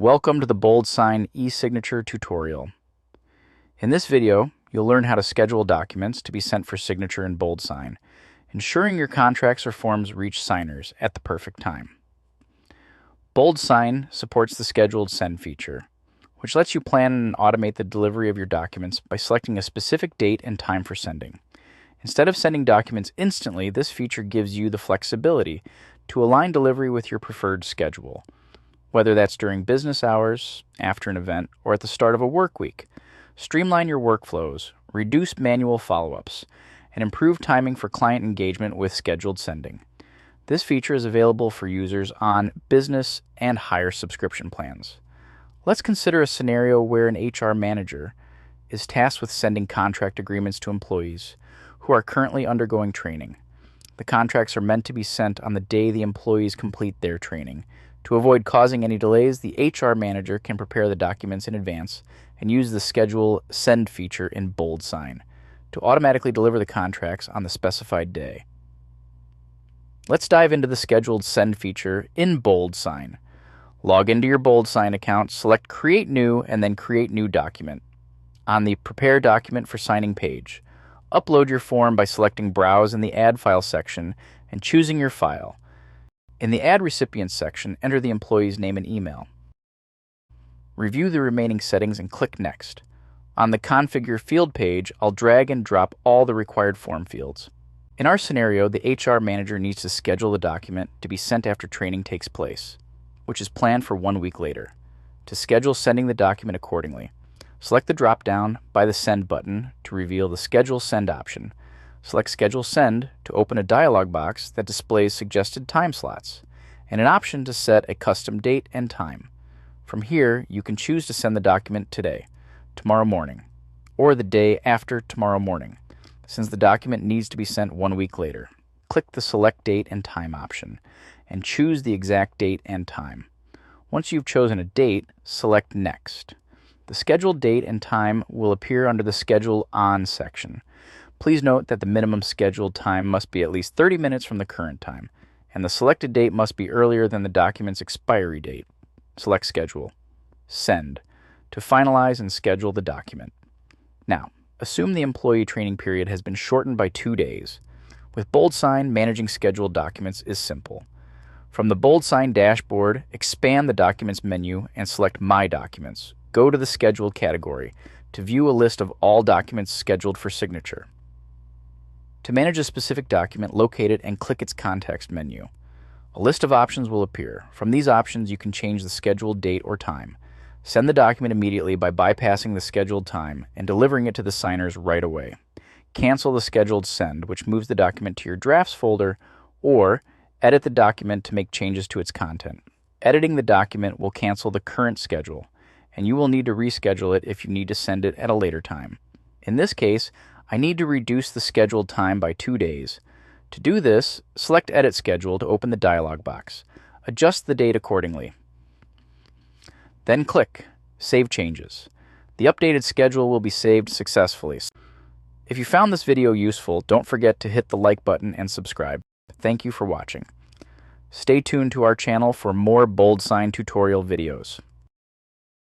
Welcome to the BoldSign eSignature tutorial. In this video, you'll learn how to schedule documents to be sent for signature in BoldSign, ensuring your contracts or forms reach signers at the perfect time. BoldSign supports the scheduled send feature, which lets you plan and automate the delivery of your documents by selecting a specific date and time for sending. Instead of sending documents instantly, this feature gives you the flexibility to align delivery with your preferred schedule, whether that's during business hours, after an event, or at the start of a work week. Streamline your workflows, reduce manual follow-ups, and improve timing for client engagement with scheduled sending. This feature is available for users on business and higher subscription plans. Let's consider a scenario where an HR manager is tasked with sending contract agreements to employees who are currently undergoing training. The contracts are meant to be sent on the day the employees complete their training. To avoid causing any delays, the HR manager can prepare the documents in advance and use the Schedule Send feature in BoldSign to automatically deliver the contracts on the specified day. Let's dive into the Scheduled Send feature in BoldSign. Log into your BoldSign account, select Create New, and then Create New Document. On the Prepare Document for Signing page, upload your form by selecting Browse in the Add File section and choosing your file. In the Add Recipients section, enter the employee's name and email. Review the remaining settings and click Next. On the Configure Field page, I'll drag and drop all the required form fields. In our scenario, the HR manager needs to schedule the document to be sent after training takes place, which is planned for 1 week later. To schedule sending the document accordingly, select the drop-down by the Send button to reveal the Schedule Send option. Select Schedule Send to open a dialog box that displays suggested time slots and an option to set a custom date and time. From here, you can choose to send the document today, tomorrow morning, or the day after tomorrow morning, since the document needs to be sent 1 week later. Click the Select Date and Time option and choose the exact date and time. Once you've chosen a date, select Next. The scheduled date and time will appear under the Schedule On section. Please note that the minimum scheduled time must be at least 30 minutes from the current time, and the selected date must be earlier than the document's expiry date. Select Schedule. Send to finalize and schedule the document. Now, assume the employee training period has been shortened by 2 days. With BoldSign, managing scheduled documents is simple. From the BoldSign dashboard, expand the Documents menu and select My Documents. Go to the Scheduled category to view a list of all documents scheduled for signature. To manage a specific document, locate it and click its context menu. A list of options will appear. From these options, you can change the scheduled date or time. Send the document immediately by bypassing the scheduled time and delivering it to the signers right away. Cancel the scheduled send, which moves the document to your drafts folder, or edit the document to make changes to its content. Editing the document will cancel the current schedule, and you will need to reschedule it if you need to send it at a later time. In this case, I need to reduce the scheduled time by 2 days. To do this, select Edit Schedule to open the dialog box. Adjust the date accordingly. Then click Save Changes. The updated schedule will be saved successfully. If you found this video useful, don't forget to hit the like button and subscribe. Thank you for watching. Stay tuned to our channel for more BoldSign tutorial videos.